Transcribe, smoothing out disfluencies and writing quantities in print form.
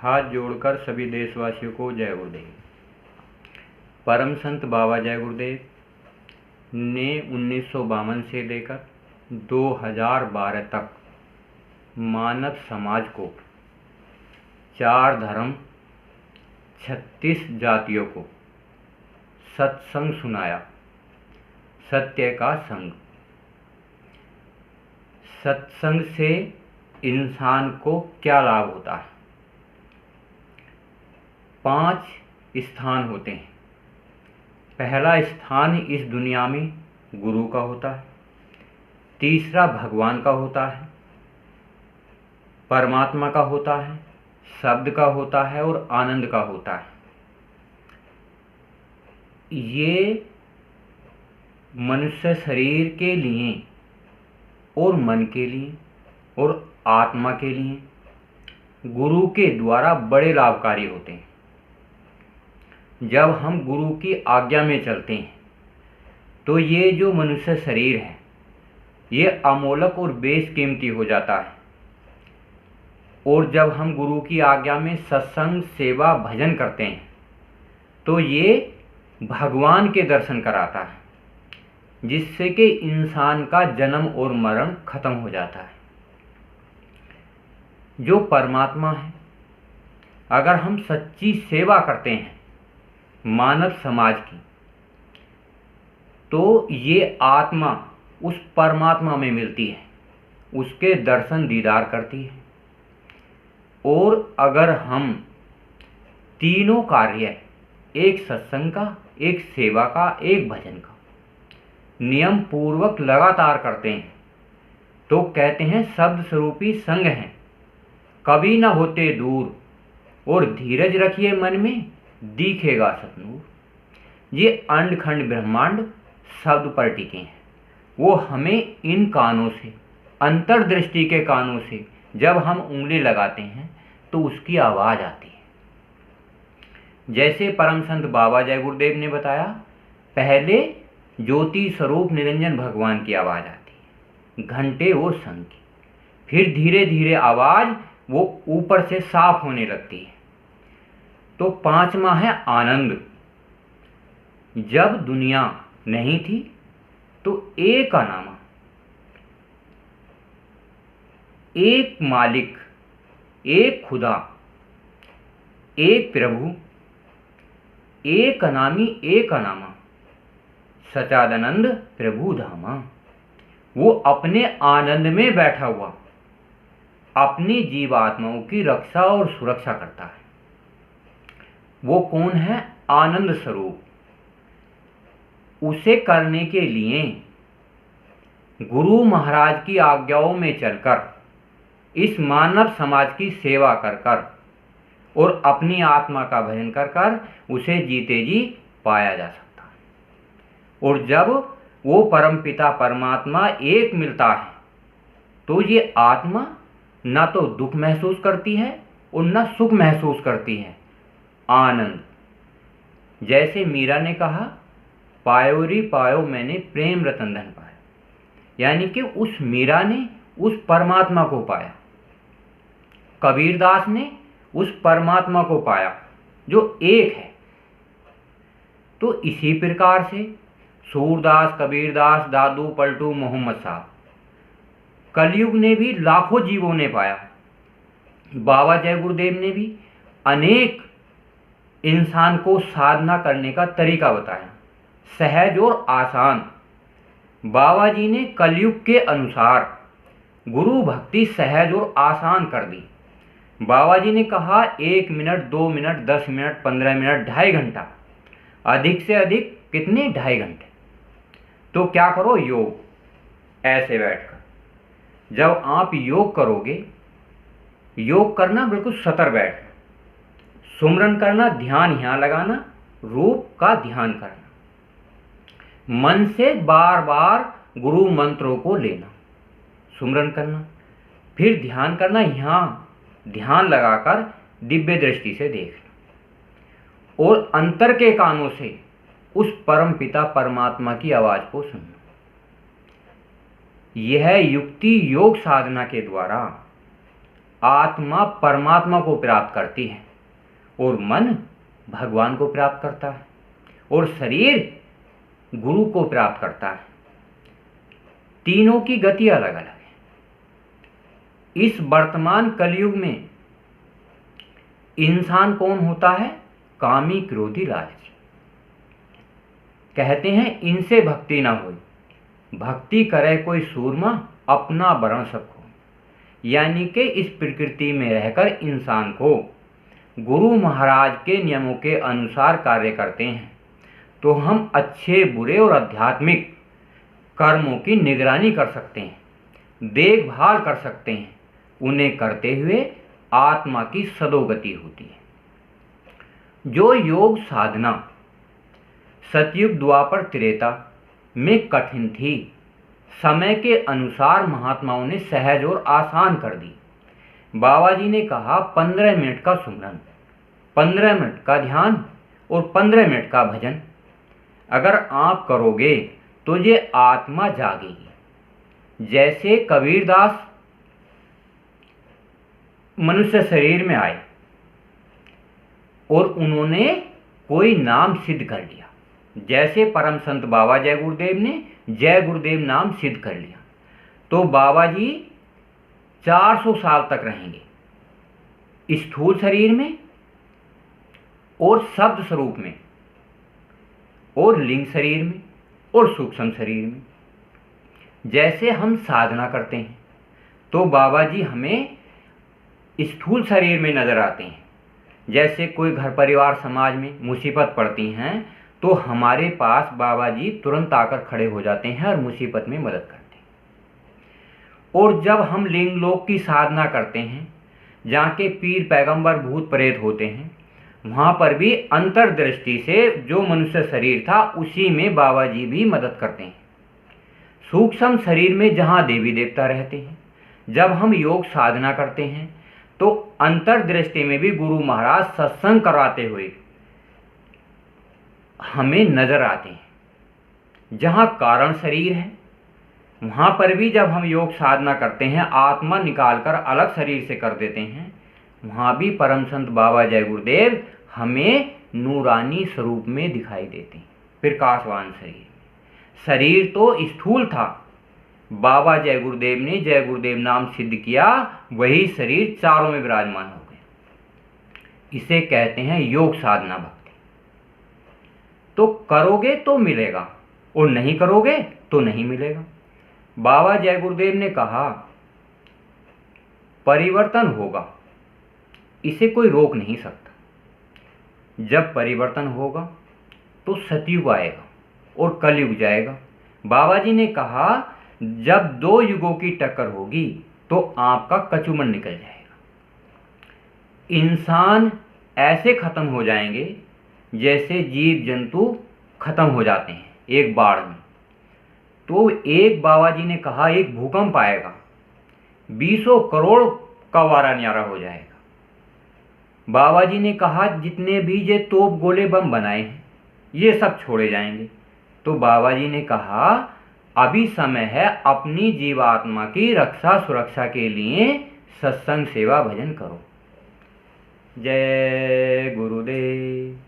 हाथ जोड़कर सभी देशवासियों को जय गुरुदेव। परम संत बाबा जय गुरुदेव ने 1952 से लेकर 2012 तक मानव समाज को 4 धर्म 36 जातियों को सत्संग सुनाया। सत्य का संग। सत्संग से इंसान को क्या लाभ होता है? 5 स्थान होते हैं। पहला स्थान इस दुनिया में गुरु का होता है, तीसरा भगवान का होता है, परमात्मा का होता है, शब्द का होता है और आनंद का होता है। ये मनुष्य शरीर के लिए और मन के लिए और आत्मा के लिए गुरु के द्वारा बड़े लाभकारी होते हैं। जब हम गुरु की आज्ञा में चलते हैं तो ये जो मनुष्य शरीर है ये अमोलक और बेशकीमती हो जाता है। और जब हम गुरु की आज्ञा में सत्संग, सेवा, भजन करते हैं तो ये भगवान के दर्शन कराता है, जिससे कि इंसान का जन्म और मरण खत्म हो जाता है। जो परमात्मा है, अगर हम सच्ची सेवा करते हैं मानव समाज की, तो ये आत्मा उस परमात्मा में मिलती है, उसके दर्शन दीदार करती है। और अगर हम तीनों कार्य, एक सत्संग का, एक सेवा का, एक भजन का नियम पूर्वक लगातार करते हैं तो कहते हैं शब्द स्वरूपी संग हैं, कभी न होते दूर, और धीरज रखिए मन में, दिखेगा सतनूर। ये अंड खंड ब्रह्मांड शब्द पर टिके हैं। वो हमें इन कानों से, अंतर्दृष्टि के कानों से जब हम उंगली लगाते हैं तो उसकी आवाज़ आती है। जैसे परम संत बाबा जय गुरुदेव ने बताया, पहले ज्योति स्वरूप निरंजन भगवान की आवाज़ आती है, घंटे वो संग की, फिर धीरे धीरे आवाज़ वो ऊपर से साफ होने लगती है। तो 5वां है आनंद। जब दुनिया नहीं थी तो एक अनामा, एक मालिक, एक खुदा, एक प्रभु, एक अनामी, एक अनामा, सचादानंद प्रभु धामा। वो अपने आनंद में बैठा हुआ अपनी जीवात्माओं की रक्षा और सुरक्षा करता है। वो कौन है? आनंद स्वरूप। उसे करने के लिए गुरु महाराज की आज्ञाओं में चलकर, इस मानव समाज की सेवा कर कर और अपनी आत्मा का भजन कर कर उसे जीते जी पाया जा सकता है। और जब वो परमपिता परमात्मा एक मिलता है तो ये आत्मा न तो दुख महसूस करती है और न सुख महसूस करती है, आनंद। जैसे मीरा ने कहा, पायो री पायो मैंने प्रेम रतन धन पाया, यानी कि उस मीरा ने उस परमात्मा को पाया। कबीरदास ने उस परमात्मा को पाया जो एक है। तो इसी प्रकार से सूरदास, कबीरदास, दादू पलटू, मोहम्मद साहब, कलयुग ने भी लाखों जीवों ने पाया। बाबा जय गुरुदेव ने भी अनेक इंसान को साधना करने का तरीका बताया, सहज और आसान। बाबा जी ने कलयुग के अनुसार गुरु भक्ति सहज और आसान कर दी। बाबा जी ने कहा 1 मिनट, 2 मिनट, 10 मिनट, 15 मिनट, 2.5 घंटा, अधिक से अधिक कितने? 2.5 घंटे। तो क्या करो? योग, ऐसे बैठकर। जब आप योग करोगे, योग करना बिल्कुल सतर बैठ, सुमरन करना, ध्यान यहाँ लगाना, रूप का ध्यान करना, मन से बार बार गुरु मंत्रों को लेना, सुमरन करना, फिर ध्यान करना, यहाँ ध्यान लगाकर दिव्य दृष्टि से देखना और अंतर के कानों से उस परम पिता परमात्मा की आवाज को सुनना। यह युक्ति योग साधना के द्वारा आत्मा परमात्मा को प्राप्त करती है और मन भगवान को प्राप्त करता है और शरीर गुरु को प्राप्त करता है। तीनों की गति अलग अलग है। इस वर्तमान कलयुग में इंसान कौन होता है? कामी, क्रोधी, लालची। कहते हैं इनसे भक्ति ना होई, भक्ति करे कोई सूरमा, अपना वरण सब खो। यानी कि इस प्रकृति में रहकर इंसान को गुरु महाराज के नियमों के अनुसार कार्य करते हैं तो हम अच्छे, बुरे और आध्यात्मिक कर्मों की निगरानी कर सकते हैं, देखभाल कर सकते हैं। उन्हें करते हुए आत्मा की सदोगति होती है। जो योग साधना सतयुग, द्वापर, त्रेता में कठिन थी, समय के अनुसार महात्माओं ने सहज और आसान कर दी। बाबा जी ने कहा 15 मिनट का सुमरन, 15 मिनट का ध्यान और 15 मिनट का भजन अगर आप करोगे तो ये आत्मा जागेगी। जैसे कबीरदास मनुष्य शरीर में आए और उन्होंने कोई नाम सिद्ध कर लिया, जैसे परम संत बाबा जय गुरुदेव ने जय गुरुदेव नाम सिद्ध कर लिया, तो बाबा जी 400 साल तक रहेंगे स्थूल शरीर में और शब्द स्वरूप में और लिंग शरीर में और सूक्ष्म शरीर में। जैसे हम साधना करते हैं तो बाबा जी हमें स्थूल शरीर में नजर आते हैं। जैसे कोई घर परिवार समाज में मुसीबत पड़ती हैं तो हमारे पास बाबा जी तुरंत आकर खड़े हो जाते हैं और मुसीबत में मदद करते हैं। और जब हम लिंग लोक की साधना करते हैं, जहाँ के पीर, पैगंबर, भूत प्रेत होते हैं, वहाँ पर भी अंतर्दृष्टि से जो मनुष्य शरीर था उसी में बाबा जी भी मदद करते हैं। सूक्ष्म शरीर में जहाँ देवी देवता रहते हैं, जब हम योग साधना करते हैं तो अंतर्दृष्टि में भी गुरु महाराज सत्संग कराते हुए हमें नजर आते हैं। जहाँ कारण शरीर है वहाँ पर भी जब हम योग साधना करते हैं, आत्मा निकालकर अलग शरीर से कर देते हैं, वहाँ भी परम संत बाबा जय गुरुदेव हमें नूरानी स्वरूप में दिखाई देते हैं, प्रकाशवान शरीर। शरीर तो स्थूल था, बाबा जय गुरुदेव ने जय गुरुदेव नाम सिद्ध किया, वही शरीर चारों में विराजमान हो गया। इसे कहते हैं योग साधना भक्ति। तो करोगे तो मिलेगा और नहीं करोगे तो नहीं मिलेगा। बाबा जय गुरुदेव ने कहा परिवर्तन होगा, इसे कोई रोक नहीं सकता। जब परिवर्तन होगा तो सतयुग आएगा और कलयुग जाएगा। बाबा जी ने कहा जब दो युगों की टक्कर होगी तो आपका कचूमन निकल जाएगा। इंसान ऐसे खत्म हो जाएंगे जैसे जीव जंतु खत्म हो जाते हैं एक बाढ़ में। तो एक बाबा जी ने कहा एक भूकंप आएगा, 20 करोड़ का वारा न्यारा हो जाएगा। बाबा जी ने कहा जितने भी ये तोप, गोले, बम बनाए हैं ये सब छोड़े जाएंगे। तो बाबा जी ने कहा अभी समय है अपनी जीवात्मा की रक्षा सुरक्षा के लिए सत्संग, सेवा, भजन करो। जय गुरुदेव।